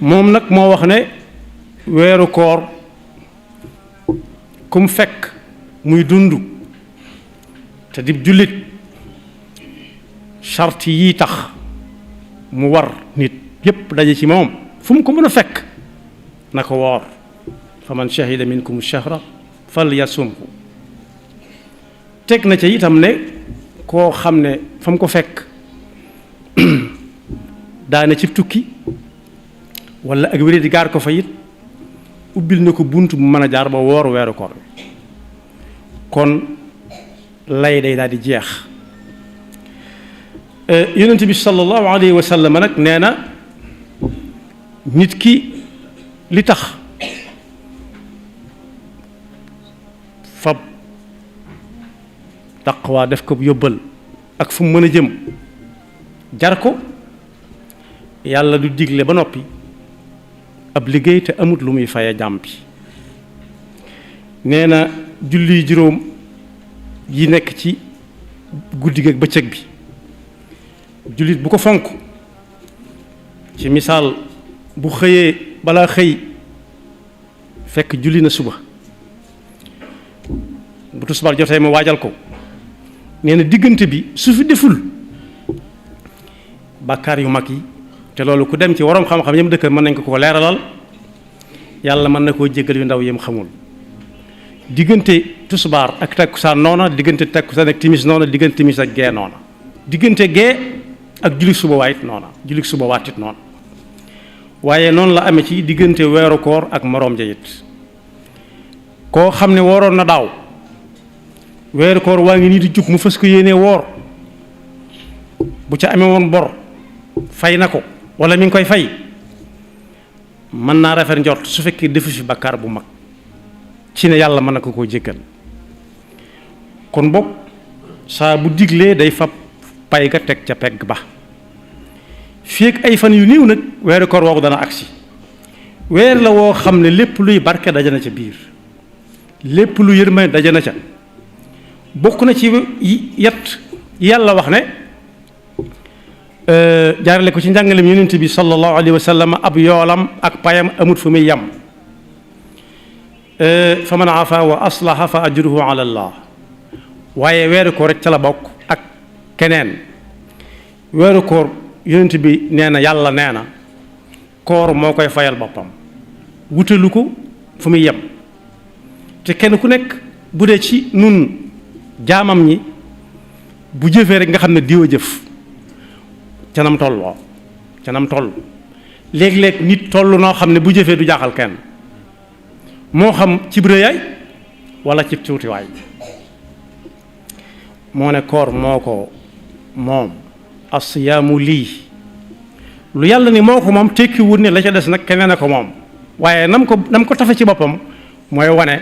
moom nag moo wax ne weeru koor kum fekk muy dund te di jullit charte yii tax mu war nit yépp daje ci moom fu mu ko mën a fekk na ko woor fa man shahida minkum shahra falyasumhu teg na ca itam ne koo xam ne fa mu ko fekk daana ci tukki wala ak wéré di gaar ko fa it ubbil na ko bunt bu mën a jaar ba woor weeru koor kon lay day daal di jeex yonent bi sallallahu alayhi wa sallam nag nee na nit ki li tax fab taqwa def ko yóbbal ak fu mu mën a jëm jar ko yàlla du digle ba noppi ab liggéey te amut lu muy faye jàmm bi nee na julli juróom yi nekk ci guddi ak bëccëg bi jullit bu ko fonk ci misaal bu xëyee balaa xëy fekk julli na suba bu tisbaar jotee ma waajal ko nee na diggante bi su fi deful bàkkaar yu mag yi te loolu ku dem ci waroom xam-xam yam dëkk mën nañ ko leeralal yàlla mën na koo jéggal yu ndaw yam xamul diggante tisbaar ak takkusaan noona diggante takkusaan ak timis noona diggante timis ak gee noona diggante gee ak julli suba waayit noona julli suba waatit noona waaye noonu la amee ci diggante weeru koor ak moroom ja it koo xam ne wooroon na daaw weeru koor waa ngi nii di jub mu fas ko yéenee woor bu ca amee woon bor fay na ko wala mi ngi koy fay mën naa rafet njort su fekkee defu fi bakkaar bu mag ci ne yàlla mën na ko koo jéggal kon boog saa bu diglee day fab pay ga teg ca pegg ba fii ak ay fan yu néew nag weeru koor woowu dana agsi weer la woo xam ne lépp luy barke daje na ca biir lépp lu yërmande daje na ca bokk na ci yet yàlla wax ne jaarale ko ci njàngalem yonent bi sallallahu alayhi wa sallam ab yoolam ak payam amut fu muy yem fa man afa wa aslaha fa ajruhu ala allah waaye weeru koor rek ca la bokk ak keneen weeru koor yonent bi nee na yàlla nee na koor moo koy fayal boppam wutalu ko fu muy yem te kenn ku nekk bu dee ci nun jaamam ñi bu jëfee rek nga xam ne diwa jëf canam tolloo canam toll léeg-léeg nit toll noo xam ne bu jëfee du jaaxal kenn moo xam ci rëyaay wala ci tuutiwaay moo ne koor moo ko moom asiyaamu lii lu yàlla ni moo ko moom tekkiwul ne la ca des nag keneen a ko moom waaye nam ko tafe ci boppam mooy wane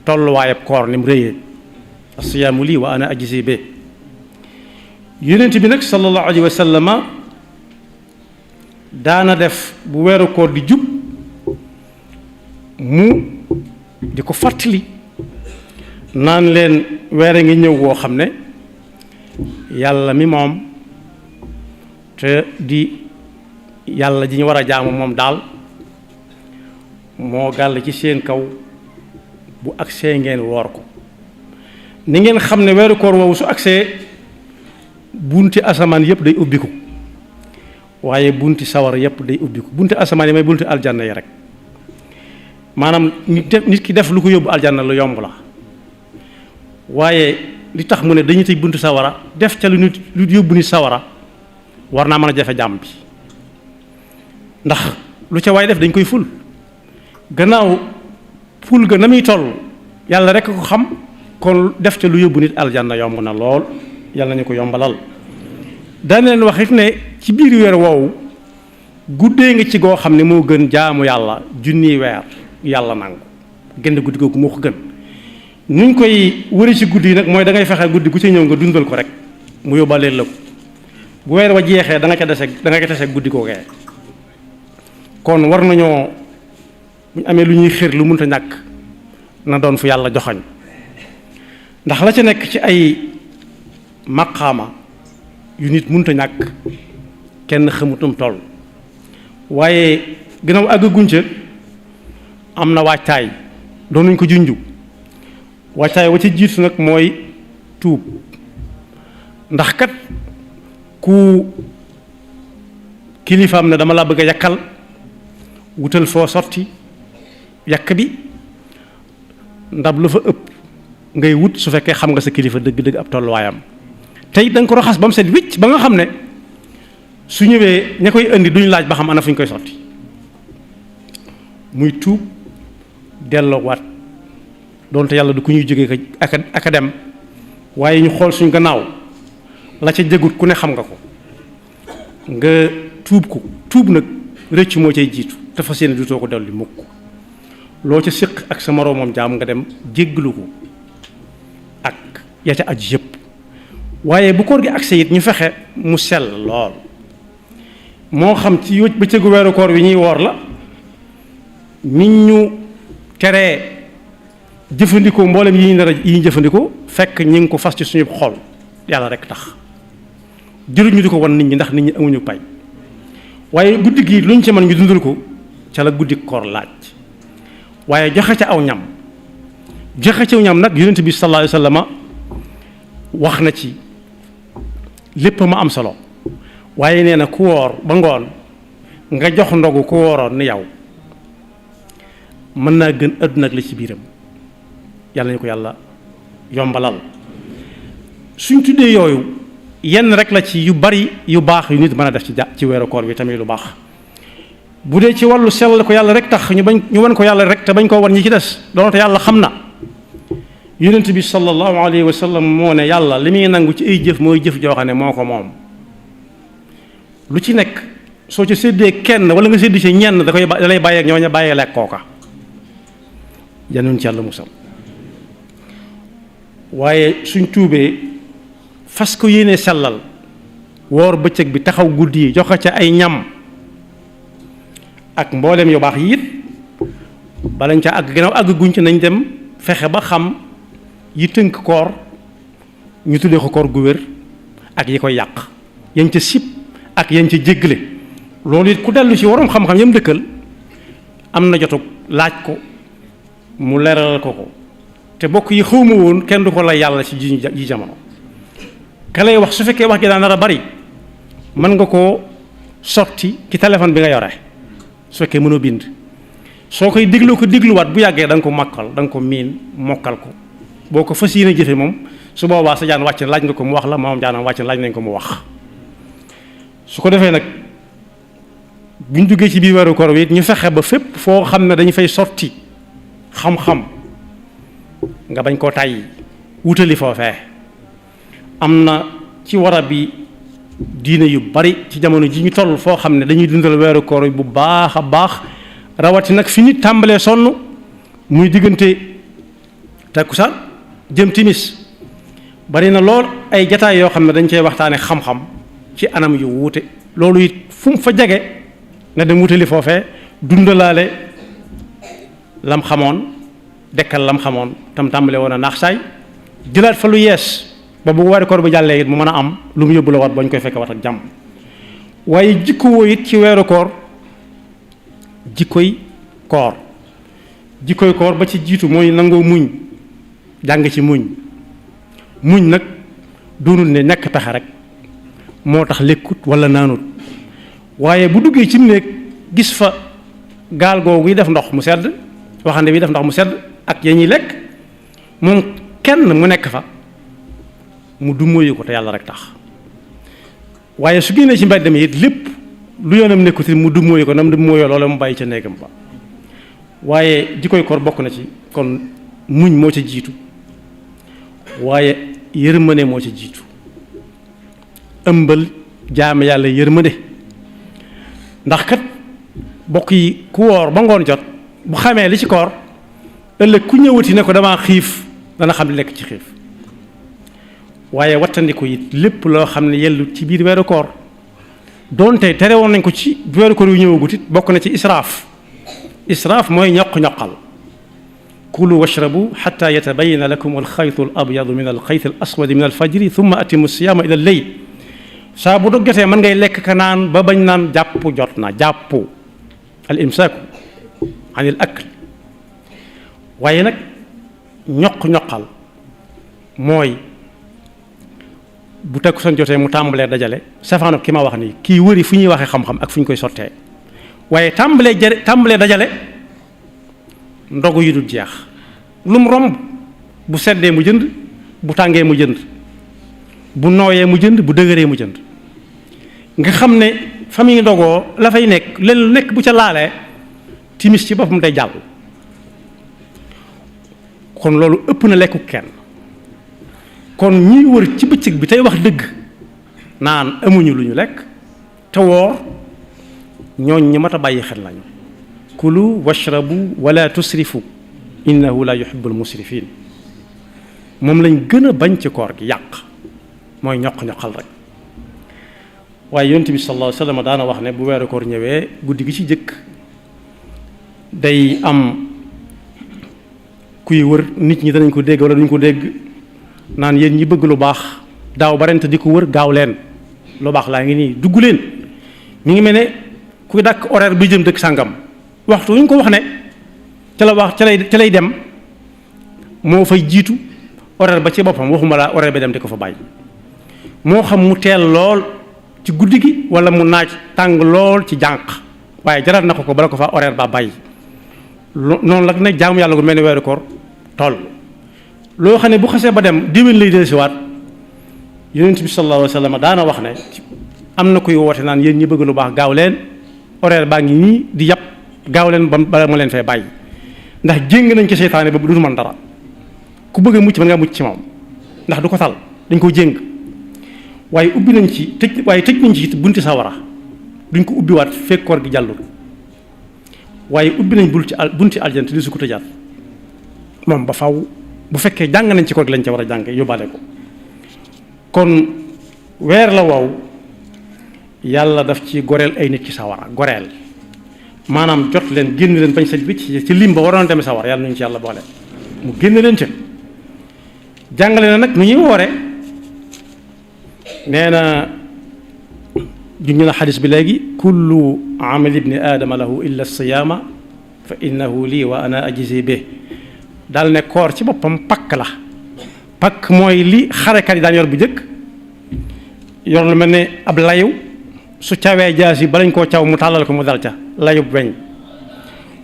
tolluwaayab koor ni mu rëyee asiyaamu lii wa ana ajzi bi yonent bi nag sallallahu alayhi wa sallama daana def bu weeru koor di jub mu di ko fàttali naan leen weer a ngi ñëw woo xam ne yàlla mi moom te di yàlla ji ñu war a jaamu moom daal moo gàll ci seen kaw bu agsee ngeen woor ko ni ngeen xam ne weeru koor woowu su agsee bunti asamaan yëpp day ubbiku waaye bunti sawar yëpp day ubbiku bunti asamaan yi may bunti aljanna yi rek maanaam nit ki def lu ko yóbbu aljanna lu yomb la waaye li tax mu ne dañuy tëj bunti sawara def ca lu yóbbu nit sawara war naa mën a jafe jàmm bi ndax lu ca waay def dañ koy ful gannaaw ful ga na muy toll yàlla rek ko xam kon def ca lu yóbbu nit aljanna yomb na lool yàlla nañu ko yombalal daan leen wax it ne ci biir weer woowu guddee nga ci goo xam ne moo gën jaamu yàlla junniy weer yàlla nangu genn guddi googu moo ko gën nuñ koy wëri ci guddi yi nag mooy da ngay fexe guddi gu ci ñëw nga dundal ko rek mu yóbbaaleel la ko bu weer wa jeexee da nga ca tase guddi googee kon war nañoo bu ñu amee lu ñuy xër lu mënta ñàkk na doon fu yàlla joxañ ndax la ca nekk ci ay maqaama yu nit mënta ñàkk kenn xamutum toll waaye gannaaw àggaguñ ca am na waajtaay doon nañ ko junju waajtaay wa ca jiitu nag mooy tuub ndax kat ku kilifaam ne dama la bëgg a yakkal wutal foo sotti yàkk bi ndab lu fa ëpp ngay wut su fekkee xam nga sa kilifa dëgg-dëgg ab tolluwaayam tey da nga ko raxas ba mu set wicc ba nga xam ne su ñëwee ña koy indi duñu laaj ba xam ana fu ñu koy sotti muy tuub delloowaat doonte yàlla du ku ñuy jógee ak a dem waaye ñu xool suñ gannaaw la ca jëgut ku ne xam nga ko nga tuub ko tuub nag rëcc moo cay jiitu te fas yéene dutoo ko dellu mukk loo ca séq ak sa moroomam jaam nga dem jéggalu ko ak ya ca aju yëpp waaye bu koor gi accès it ñu fexe mu sell lool moo xam ci bëccëgu weeru koor wi ñuy woor la nit ñu teree jëfandikoo mboolem yi ñu jëfandikoo fekk ñi ngi ko fas ci suñu xol yàlla rek tax jëruñu di ko wan nit ñi ndax nit ñi amuñu pay waaye guddi gi luñ ci mën ñu dundal ko ca la guddi koor laaj waaye joxe ca aw ñam joxe ca aw ñam nag yonent bi sallallahu alayhi wa sallam wax na ci lépp ma am solo waaye nee na ku woor ba ngoon nga jox ndogu ku wooroon ni yow mën naa gën àdduna ak la ci biiram yàlla ñu ko yàlla yombalal suñ tuddee yooyu yenn rek la ci yu bari yu baax yu nit mën a def ci weeru koor bi tamit lu baax bu dee ci wàllu sell ko yàlla rek tax ñu wan ko yàlla rek te bañ koo wan ñi ci des doonte yàlla xam na yonent bi sallallahu alayhi wa sallam moo ne yàlla li muy nangu ci ay jëf mooy jëf joo xam ne moo ko moom lu ci nekk soo ci séddee kenn wala nga séddi ci ñenn da lay bàyyeeg ñooña bàyyee lekk kooka yanuñ ci yàlla musal waaye suñ tuubee fas ko yéene sellal woor bëccëg bi taxaw guddi yi joxe ca ay ñam ak mbooleem yu baax yi it balañ ca àgg gannaaw àgg guñ ci nañ dem fexe ba xam yi tënk koor ñu tuddee ko koor gu wér ak yi koy yàq yañ ca sib ak yañ ca jéggale loolu it ku dellu ci waroom xam-xam yam dëkkal am na jotug laaj ko mu leeral ko te bokk yi xawma woon kenn du ko lay yàlla ci ji jamono ka lay wax su fekkee wax gi daa nar a bari mën nga koo sotti ci téléphone bi nga yore su fekkee mënoo bind soo koy dégloo ko dégluwaat bu yàggee da nga ko mokkal da nga ko miin mokkal ko boo ko fas yéene jëfe moom su boobaa sa jaan wàcc na laaj nga ko mu wax la moom jaanam wàcc na laaj nañ ko mu wax su ko defee nag buñ duggee ci biir weeru koor wi ñu fexe ba fépp foo xam ne dañu fay sotti xam-xam nga bañ koo tàyyi wutali foofee am na ci warab bi diine yu bari ci jamono ji ñu toll foo xam ne dañuy dundal weeru koor bu baax a baax rawati nag fi nit tàmbalee sonn muy diggante takkusaan jëm timis bari na lool ay jataay yoo xam ne dañ cey waxtaane xam-xam ci anam yu wuute loolu it fu mu fa jege nga dem wutali foofee dundalaale lam xamoon dekkal lam xamoon tam tàmbalee woon a naax saay jëlaat fa lu yees ba bu weeru koor bi jàllee it mu mën a am lu mu yóbbu la wat ba ñu koy fekk wat ak jàmm waaye jikko woo it ci weeru koor jikkoy koor ba ci jiitu mooy nangoo muñ jàng ci muñ nag doonul ne ñàkk pexe rek moo tax lekkut wala naanut waaye bu duggee ci néeg gis fa gaal googu yi def ndox mu sedd waxande bi def ndox mu sedd ak ya ñuy lekk moom kenn mu nekk fa mu dummóoyu ko te yàlla rek tax waaye su génnee ci mbedd mi it lépp lu yoonam nekkuti mu dummóoyu ko nam dummóoyoo loola mu bàyyi ca néegam ba waaye jikkoy koor bokk na ci kon muñ moo ca jiitu waaye yërmande moo ca jiitu ëmbal jaame yàlla yërmande ndax kat bokk yi ku woor ba ngoon jot bu xamee li ci koor ëllëg ku ñëwati ne ko damaa xiif dana xam li nekk ci xiif waaye wattandiku it lépp loo xam ne yellu ci biir weeru koor doonte tere woon nañ ko ci weeru koor yu ñëwagut it bokk na ci israaf mooy ñoq-ñoqal kulu washrabu xata yatabayana lakum alxaytu al abyadu min alxayti al aswadi min alfajri thumma atimu siyaama ila lleyl saa bu dog jotee mën ngay lekk ka naan ba bañ naan jàpp jot na jàpp al imsaaku anil akl. waaye nag ñoqal mooy bu takkusaan jotee mu tàmbalee dajale safaano ki ma wax nii kii wëri fu ñuy waxee xam-xam ak fu ñu koy sottee, waaye tàmbalee dajale ndogu yu dul jeex, lu mu romb bu seddee mu jënd, bu tàngee mu jënd, bu nooyee mu jënd, bu dëgëree mu jënd. nga xam ne fa muy ndogoo la fay nekk leen lu nekk bu ca laalee timis ci boppam day jàll. kon loolu ëpp na lekku kenn. kon ñiy wër ci bëccëg bi tey wax dëgg naan amuñu lu ñu lekk te woor, ñooñ ñi mat a bàyyi xel lañu. kulu washrabu wala tusrifu innahu la yuhibbul musrifin. moom lañ gën a bañ ci koor gi, yàq mooy ñoqal rek. waaye yonent bi sallallahu alayhi wa sallam daana wax ne bu weeru koor ñëwee guddi gi ci jëkk day am kuy wër, nit ñi danañ ko dégg wala duñ ko dégg, naan yéen ñi bëgg lu baax daaw ba ren te di ko wër gaaw leen, lu baax laa ngi nii dugg leen. mi ngi mel ne kuy dàkk horaire bi jëm dëkk sàngam, waxtu ñu ko wax ne ca la wax ca lay dem moo fay jiitu horaire ba ci boppam, waxuma la horaire ba dem di ko fa bàyyi. moo xam mu teel lool ci guddi gi wala mu naaj tàng lool ci jànq, waaye jaral na ko bala ko fa horaire ba bàyyi. noonu la nag jaamu yàlla gu mel ni weeru koor toll, loo xam ne bu xasee ba dem déwén lay dellusiwaat. yonent bi sallallahu alayhi wa sallam daana wax ne am na kuy woote naan yéen ñi bëgg lu baax gaaw leen, horaire baa ngi nii di yàpp, gaaw leen bala ma leen fay bàyyi. ndax jéng nañ ci seytaane ba du man dara. ku bëgg a mucc mën ngaa mucc ci moom ndax du ko tal, dañ ko jéng. waaye ubbi nañ ci tëj nañ ci bunti sawara, duñ ko ubbiwaat fekk koor gi jàllul. waaye ubbi nañ bunti aljant di su ko tëjaat moom ba faw, bu fekkee jàng nañ ci koor gi lañ ca war a jàng yóbbaale ko. kon weer la wow yàlla daf ci goreel ay nit ci sawara, goreel maanaam jot leen génn leen bañ sa bicc ci lim ba waroon demee sawara, yàlla nañu ci yàlla boole mu génn leen ca. jàngale na nag nu ñuy woore, nee na juñu na xadis bi léegi kullu amali ibni aadama lahu illa siyaama fa innahu lii wa ana ajzi bi. daal ne koor ci boppam pakk la. pakk mooy li xarekat yi daan yor bu njëkk, yor lu mel ne ab layu, su cawee jaas yi balañ koo caw mu tàllal ko mu dal ca layub weñ.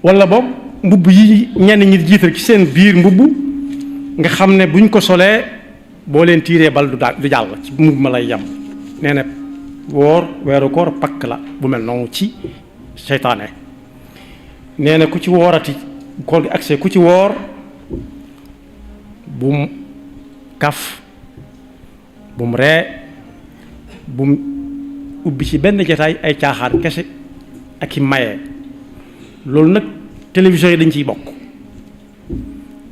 wala boog mbubb yi ñenn ñi jiital ci seen biir mbubb nga xam ne buñ ko solee boo leen tiiree bal du jàll ci mbubb ma lay yem. nee na weeru koor pakk la bu mel noonu ci seytaane. nee na ku ci woorati koor gi accès ku ci woor bum kaf, bum ree, bum ubbi ci benn jataay ay caaxaan kese ak i maye. loolu nag télévision yi dañ ciy bokk.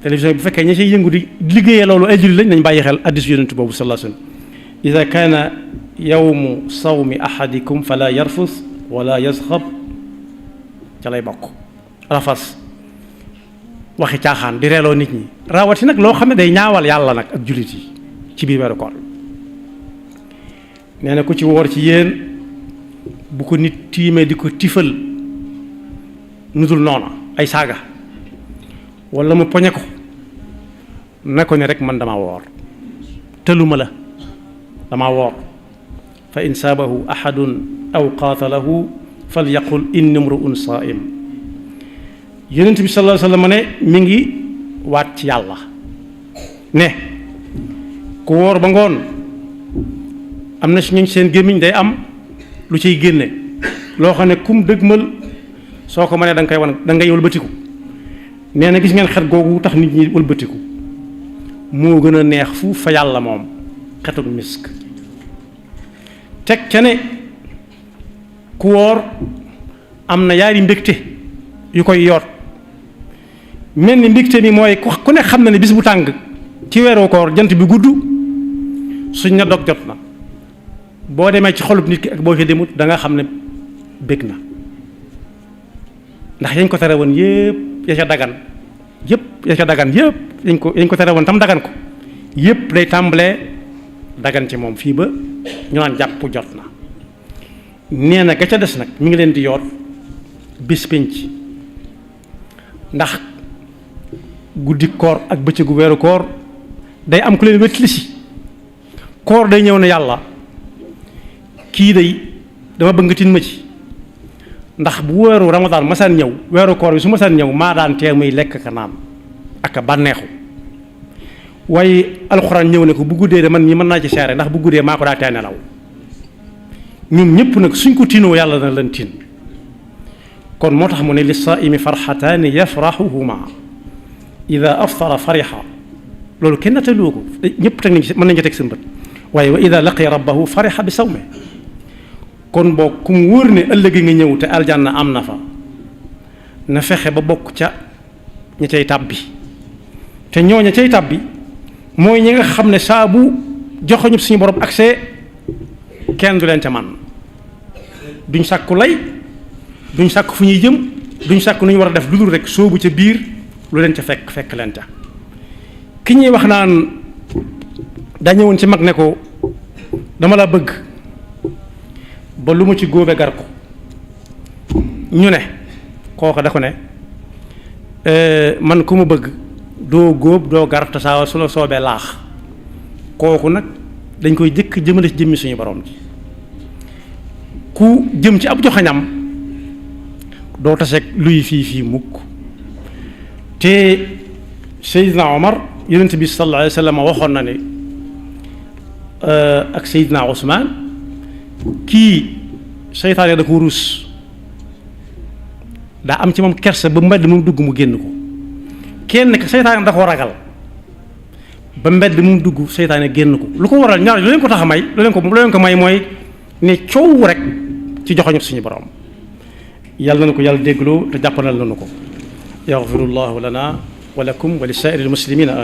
télévision yi bu fekkee ña ciy yëngu di liggéeyee loolu ay jullit lañ nañ bàyyi xel hadiis yonent boobu sallallahu alayhi wa sallam ida kaana yawmu sawmi ahadikum fala yarfus wala yasxab, ca lay bokk. rafas, waxi caaxaan di reeloo nit ñi, rawati nag loo xam ne day ñaawal yàlla nag ak jullit yi ci biir weeru koor. nee na ku ci woor ci yéen bu ko nit tiimee di ko tifal nu dul noona ay saaga wala mu poñe ko, ne ko ne rek man dama woor, tëluma la, dama woor. fa in saabahu ahadun aw qaatalahu falyaqul inni mru'un saa'im. yonent bi sallallahu alayhi wa sallam ne mi ngi waat ci yàlla ne ku woor ba ngoon am na si ñooñ seen gémmiñ day am lu ciy génne loo xam ne kum dëgmal soo ko mënee da nga koy wan, da ngay wëlbatiku. nee na gis ngeen xet googu tax nit ñi wëlbatiku moo gën a neex fu fa yàlla moom xetuk misk. teg ca ne ku woor am na yaari mbégte yu koy yoot. mel ni mbégte mi mooy ku ne xam na ne bis bu tàng ci weeru koor jant bi gudd suñ na dog jot na, boo demee ci xolub nit ki ak boo fi demut da nga xam ne bég na. ndax yañ ko tere woon yëpp ya ca dagan yëpp yañ ko tere woon tam dagan ko yëpp day tàmbalee dagan ci moom fii ba ñu naan jàpp jot na. nee na ga ca des nag mi ngi leen di yoot bis pénc ndax guddi koor ak bëccëgu weeru koor day am ku leen wétli si koor day ñëw ne yàlla kii day dama bëgg nga tin ma ci ndax bu weeru ramadaan masaan ñëw weeru koor bi su masaan ñëw maa daan tee muy lekk ka naan ak a bànneexu waaye alxuraan ñëw ne ko bu guddee de man ñi mën naa ci seere ndax bu guddee maa ko daa tee nelaw ñoom ñëpp nag suñ ko tinoo yàlla na leen tin kon moo tax mu ne li saaimi farxataani yafraxuhuma ida aftara farixa loolu kenn nataloo ko ñëpp teg nañ mën nañ ci teg seen bët waaye wa ida laqiya rabbahu farixa bi sawme kon boo ku mu wóor ne ëllëg nga ñëw te aljanna am na fa na fexe ba bokk ca ña cay tàbbi te ñooña cay tàbbi mooy ñi nga xam ne saa bu joxoñu suñu borom accès kenn du leen ca man duñ sàkku lay duñ sàkk fu ñuy jëm duñ sàkk nu ñu war a def lu dul rek soobu ca biir lu leen ca fekk leen ca ki ñuy wax naan daa ñëwoon ci mag ne ko dama la bëgg ba lu ma ci góobe gar ko ñu ne kooka da ko ne man ku ma bëgg doo góob doo gar te saa su la soobee laax kooku nag dañ koy jëkk jëmale ci jëmmi suñu borom ji ku jëm ci ab joxañam doo taseeg luy fii mukk te Seydina Omar yonent bi sallallahu alayhi wa sallam waxoon na ne ak Seydina Ousmane kii seytaane da ko ruus daa am ci moom kersa ba mbedd mu dugg mu génn ko kenn ka seytaane da ko ragal ba mbedd mu dugg seytaane génn ko lu ko waral ñaar lu leen ko tax a may lu leen ko may mooy ne coow rek ci joxoñu suñu borom yàlla na ko yàlla déggloo te jàppanal nañu ko yaxfirullahu lana wa lakum wa li saa'iril muslimina amin